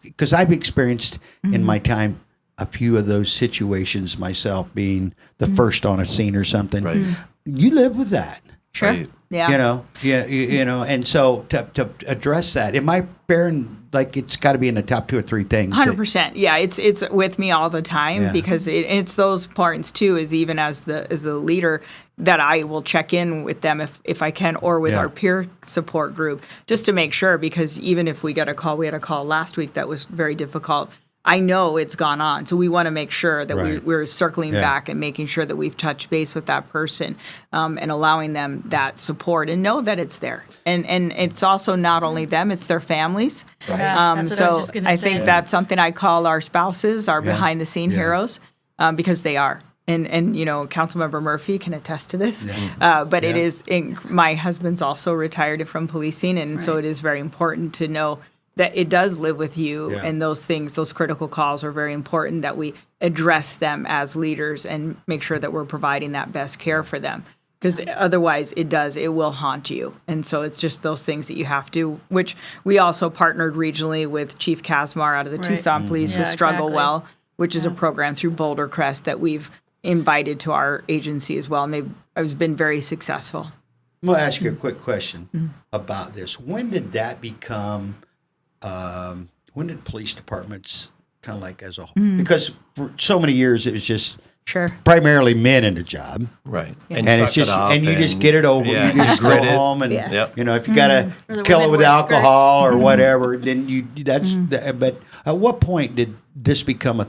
because I've experienced in my time a few of those situations myself, being the first on a scene or something. Right. You live with that. Sure. Right. Yeah. And so to address that, am I fair in like it's got to be in the top 2 or 3 things? 100%. Yeah, it's with me all the time because it's those parts too. Is even as the leader that I will check in with them if I can, or with our peer support group, just to make sure. Because even if we had a call last week that was very difficult. I know it's gone on, so we want to make sure that we're circling back and making sure that we've touched base with that person and allowing them that support and know that it's there. And it's also not only them; it's their families. Right. That's what I was just gonna I say. think that's something I call our spouses, our behind-the-scene heroes, because they are. And Councilmember Murphy can attest to this. But it is. My husband's also retired from policing, and so it is very important to know that it does live with you, and those things, those critical calls are very important that we address them as leaders and make sure that we're providing that best care for them. Because otherwise it will haunt you. And so it's just those things that you have to, which we also partnered regionally with Chief Kazmar out of the Tucson Police with Struggle exactly. Well, which is a program through Boulder Crest that we've invited to our agency as well. And it's been very successful. I'm going to ask you a quick question about this. When did that become... when did police departments kind of like as a whole? Because for so many years it was just primarily men in the job, Right. And it's just you just get it over. Yeah. You just go Grit it. home and Yep. if you got to Or the kill it women with wear alcohol skirts. or whatever, then that's. But at what point did this become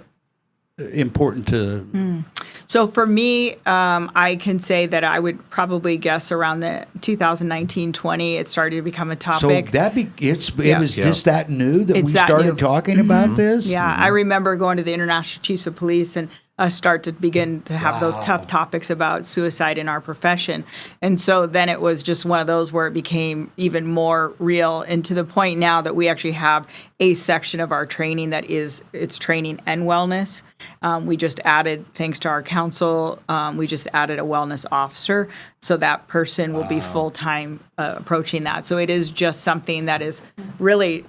important to? So for me, I can say that I would probably guess around the 2019-20, it started to become a So topic. it was just that new that It's we that started new. talking about this. Yeah, I remember going to the International Chiefs of Police and start to begin to have those tough topics about suicide in our profession. And so then it was just one of those where it became even more real, and to the point now that we actually have a section of our training that it's training and wellness. We just added, thanks to our council, we just added a wellness officer. So that person will be full-time approaching that. So it is just something that is really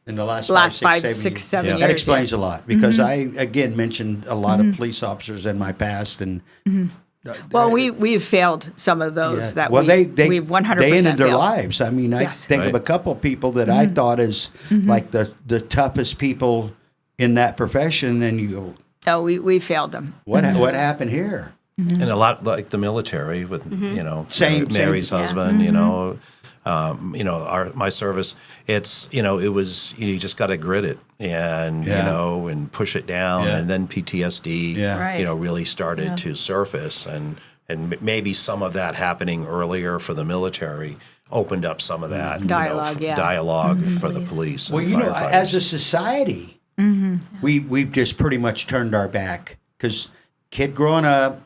In the last 5, 6, 7 years. That explains a lot because I again mentioned a lot of police officers in my past, and Well, we've failed some of those that well, we've 100% they ended their failed. lives. I mean, I Yes. think of a couple of people that I thought as like the toughest people in that profession, and you go, No, we failed them. what happened here? And a lot like the military with Same- Mary's same- husband, my service. It's it was you just got to grit it and and push it down, Yeah. and then PTSD Right. really started to surface, and maybe some of that happening earlier for the military opened up some of that Dialogue, dialogue for the police. Well, and firefighters. as a society, we've just pretty much turned our back because kid growing up,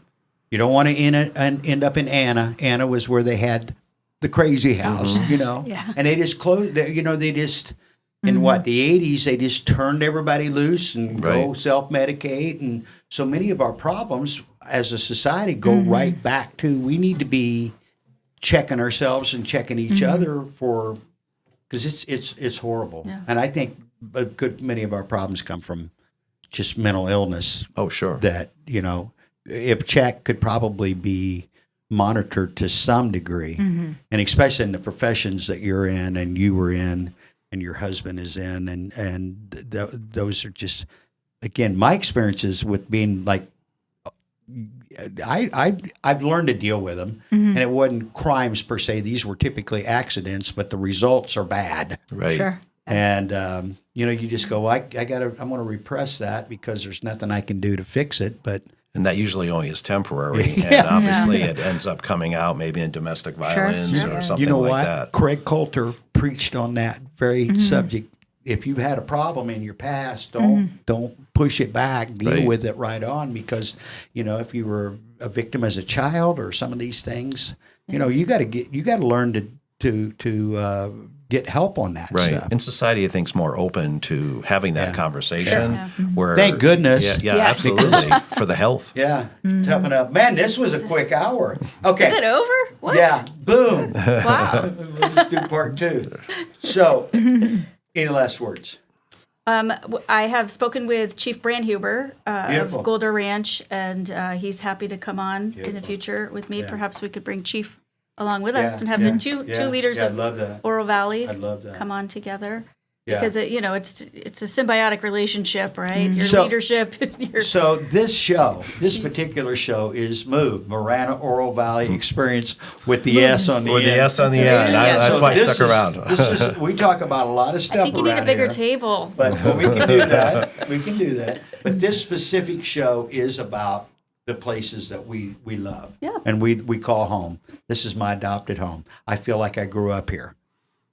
you don't want to end up in Anna. Anna was where they had the crazy house, and they just closed. They just In the 80s, they just turned everybody loose and go Right. self-medicate. And so many of our problems as a society go right back to we need to be checking ourselves and checking each other for, because it's horrible. Yeah. And I think a good many of our problems come from just mental illness Oh, sure. that, if check could probably be monitored to some degree, and especially in the professions that you're in and you were in and your husband is in, those are just, again, my experiences with being like, I've learned to deal with them, and it wasn't crimes per se. These were typically accidents, but the results are bad. Right. Sure. And you just go, I'm going to repress that because there's nothing I can do to fix it. But And that usually only is temporary. And obviously it ends up coming out maybe in domestic violence or something you know like what? that. Craig Coulter preached on that very subject. If you've had a problem in your past, don't push it back. Deal Right. with it right on, because if you were a victim as a child or some of these things, you got to learn to get help on that Right. stuff. And society, I think, is more open to having that conversation. Where, Thank goodness. Yeah, Yes. absolutely. For the health. Yeah, toughen up. Man, this was a quick hour. Okay. Is it over? What? Yeah, boom. Wow. We'll just do part 2. So, any last words? I have spoken with Chief Brandhuber Beautiful. of Golder Ranch, and he's happy to come on in the Beautiful. future with me. Yeah. Perhaps we could bring Chief along with Yeah, us and have yeah, the two leaders yeah, I'd of love that. Oro Valley I'd love that. come on together. Yeah. Because it's a symbiotic relationship, right? Your So- leadership, your So this particular show is MOVE, Marana Oro Valley Experience with the S on the With end. the S on the end. That's So why I this stuck is- around. we talk about a lot of stuff I think you need a around bigger here, table. but we can do that. We can do that. But this specific show is about the places that we love, Yeah. and we call home. This is my adopted home. I feel like I grew up here.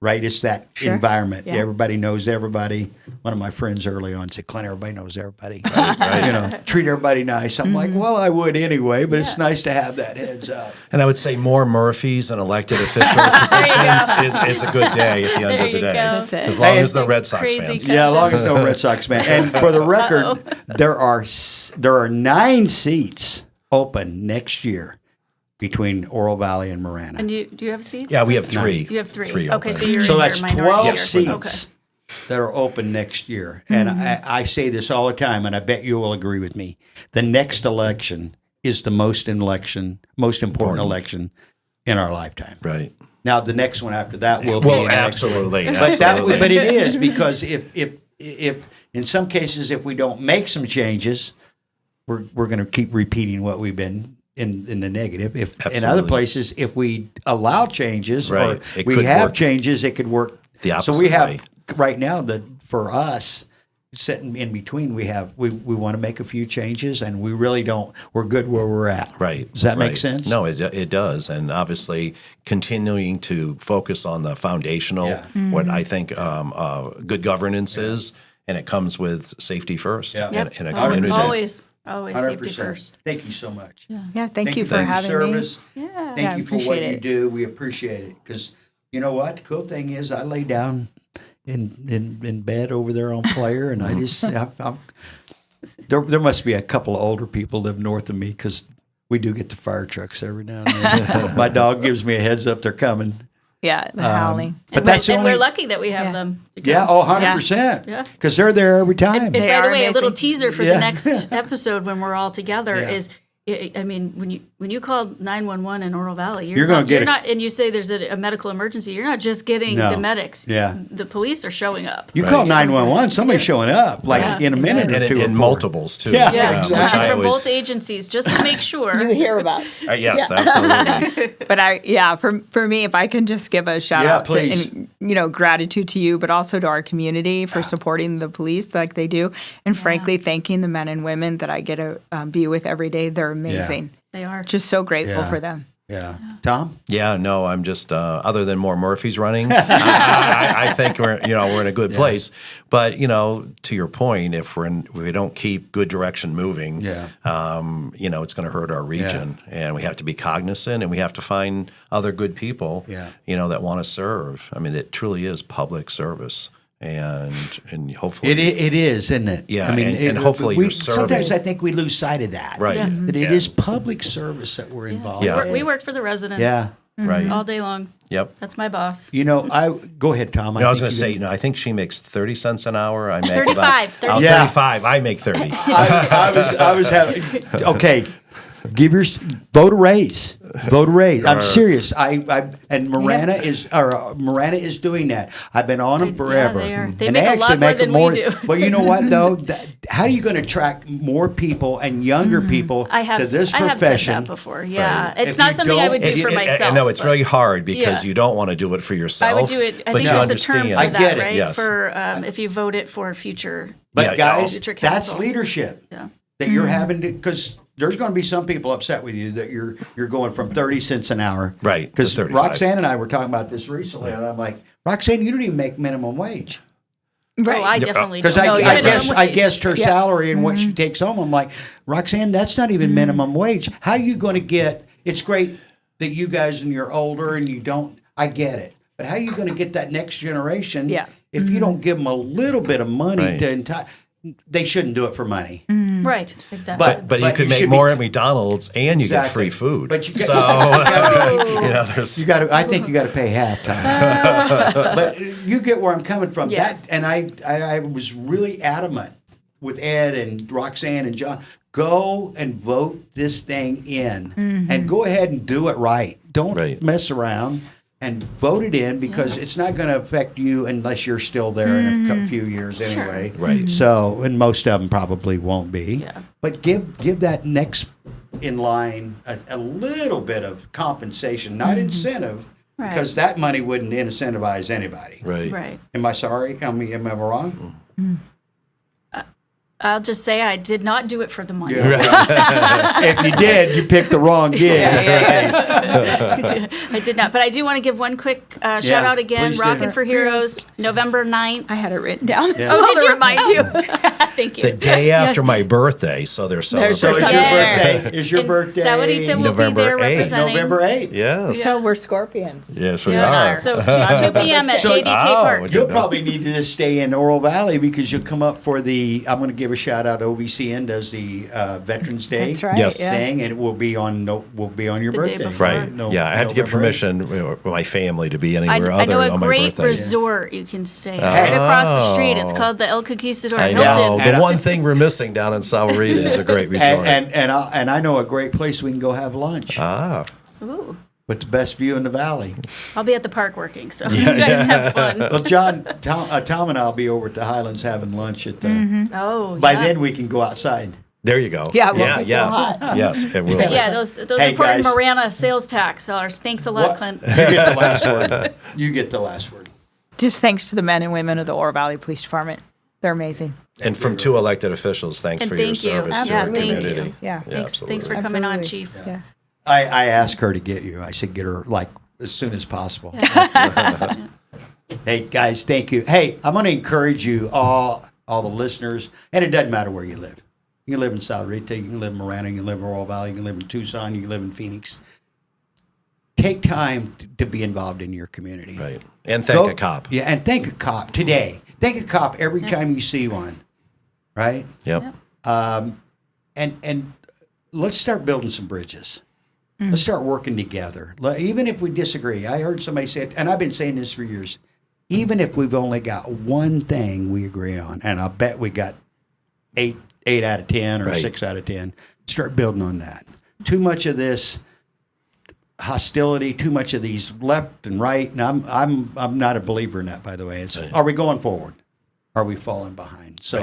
Right, it's that environment. Yeah. Everybody knows everybody. One of my friends early on said, "Clint, everybody knows everybody. Right. Treat everybody nice." I'm like, "Well, I would anyway, but it's nice to have that heads up." And I would say more Murphys and elected official positions is a good day at the end There of the you day. go. That's it. As long Hey, as the Red Sox crazy fans. guy. Yeah, as long as no Red Sox fan. And for the record, there are 9 seats open next year between Oro Valley and Marana. And do you have seats? Yeah, we have 3. You have 3. Okay, Okay, so you're So in that's your minority 12 here. seats that are open next year. And I say this all the time, and I bet you will agree with me. The next election is the most important election in our lifetime. Right. Now, the next one after that will be Well, an election. absolutely. But it is, because if in some cases, if we don't make some changes, we're going to keep repeating what we've been in the negative. If in other Absolutely. places, if we allow changes Right. or It we could have work changes, it could work. the So we opposite have way. right now that for us, sitting in between, we want to make a few changes, and we really don't. We're good where we're at. Right. Does that make right. sense? No, it does. And obviously continuing to focus on the foundational, Yeah. what I think good governance is, and it comes with safety first Yeah. in a Yep. community. Always safety 100%. first. Thank you so much. Yeah, thank you for your having service. me. Yeah. Thank I you for what appreciate you it. do. We appreciate it, because you know what? The cool thing is, I lay down in bed over there on Player, and I just there must be a couple of older people live north of me, because we do get the fire trucks every now and then. My dog gives me a heads up they're coming. Yeah, the howling. But that's the and only. we're lucky that we have Yeah. them. to Yeah, come. 100%. Yeah. Because they're there every time. And They by the are way, a little amazing. teaser for Yeah. the next episode when we're all together Yeah. is, I mean, when you call 911 in Oro Valley, You're gonna get you're a- not, and you say there's a medical emergency. You're not just getting No. the medics. Yeah. The police are showing up. You call 911, somebody's showing up like Yeah. in a minute or And two. in or four. multiples, too. Yeah, Yeah, exactly. Which I from always, both agencies, just to make sure. hear about. yes, absolutely. But for me, if I can just give a shout Yeah, out please. and gratitude to you, but also to our community for supporting the police like they do, and frankly thanking the men and women that I get to be with every day. They're amazing. They are. Just so grateful Yeah. for them. Yeah. Tom? Yeah, no, I'm just other than more Murphys running, I think we're in a good place. But to your point, if we don't keep good direction moving, Yeah. it's going to hurt our region, and we have to be cognizant, and we have to find other good people, Yeah. that want to serve. I mean, it truly is public service, and hopefully It is, isn't it? Yeah, I mean, and hopefully you're serving. sometimes I think we lose sight of that. Right. Yeah. That it is public service that we're involved Yeah. in. We work for the residents. Yeah. right. All day long. Yep. That's my boss. You know, go ahead, Tom. I was going to think say, I think she makes 30 cents an hour. I make 35, about 35. Yeah. 35. I make 30. I was having okay. Vote a raise. Vote a raise. I'm serious. And Marana is doing that. I've been on them forever. they are. They and make a actually lot more make Mm-hmm. them than we do. But you know what though? How are you going to attract more people and younger people I have, to this I have profession? said that before. Yeah. Right. It's If not you something I don't- would do for myself. I know it's but very hard because Yeah. you don't want to do it for yourself. I would do it. I but think you there's a term for understand. I that, get it, right? yes. For if you vote it for future. But Yeah, guys, future that's council. leadership Yeah. that you're having to, because there's going to be some people upset with you that you're going from 30 cents an hour. Right, to Because 35. Roxanne and I were talking about this recently, and I'm like, Roxanne, you don't even make minimum wage. Right. Oh, I definitely Because don't. No, I yeah, guess minimum I wage. guessed her salary and what she takes home. I'm like, Roxanne, that's not even minimum wage. How are you going to get? It's great that you guys and you're older and you don't. I get it, but how are you going to get that next generation? Yeah. If you don't give them a little bit of money Right. to entice, they shouldn't do it for money. Right. Exactly. But you could make should more be- at McDonald's and you get Exactly. free food. But you got- so there's You got to. I think you got to pay half time. But you get where I'm coming from. Yeah. That and I was really adamant with Ed and Roxanne and John. Go and vote this thing in, and go ahead and do it right. Don't Right. mess around and vote it in because it's not going to affect you unless you're still there in a few years anyway. Right. So, and most of them probably won't be. Yeah. But give that next in line a little bit of compensation, not incentive, Right. because that money wouldn't incentivize anybody. right. Right. Am I sorry? Am I wrong? I'll just say I did not do it for the money. If you did, you picked the wrong gig. I did not. But I do want to give one quick shout out again. please do. Rockin' for Heroes, November 9th. I had it written down as Oh, well did to you? remind Oh. you. Thank you. The day after my birthday, so they're celebrating. So it's your Yes. birthday. Is your And birthday Sahuarita will November be there 8th. representing. November 8th? Yes. So we're scorpions. Yes, we Yeah, are. So 2 p.m. at So- JDK Oh, Park. we You'll know. probably need to just stay in Oral Valley because you'll come up for the. I'm going to give a shout out. OVCN does the Veterans Day. That's right. Yes. Yeah. Thing, and it will be on your The day birthday. before. Right. No- yeah, I have to get November 8th. permission with my family to be I anywhere know other a on my great birthday. resort you can stay right across the street. It's called the El Conquistador I Hilton. know. And The one thing we're missing down in Sahuarita is a great resort. And I know a great place we can go have lunch ah. Ooh. with the best view in the valley. I'll be at the park working, so you guys have fun. Well, Tom and I'll be over at the Highlands having lunch at the. Oh, By yeah. then we can go outside. There you go. Yeah, it won't be so hot. Yes, it will. Yeah, those Hey, important guys. Marana sales tax dollars. Thanks a lot, What? Clint. You get the last word. You get the last word. Just thanks to the men and women of the Oro Valley Police Department. They're amazing. And from 2 elected officials, thanks And for your thank you. service to Yeah, our thank you. community. Yeah. Thanks for coming on, Absolutely. Chief. Yeah. I asked her to get you. I said, get her like as soon as possible. Hey, guys, thank you. Hey, I'm going to encourage you, all the listeners, and it doesn't matter where you live. You can live in Sahuarita, you can live in Marana, you can live in Oral Valley, you can live in Tucson, you can live in Phoenix. Take time to be involved in your community. Right. And thank Go- a cop. Yeah, and thank a cop today. Thank a cop every time you see one, right? Yep. And let's start building some bridges. Let's start working together. Even if we disagree. I heard somebody say it, and I've been saying this for years. Even if we've only got one thing we agree on, and I'll bet we got eight out of 10 or Right. 6 out of 10, start building on that. Too much of this hostility, too much of these left and right, and I'm not a believer in that, by the way. It's, are we going forward? Are we falling behind? So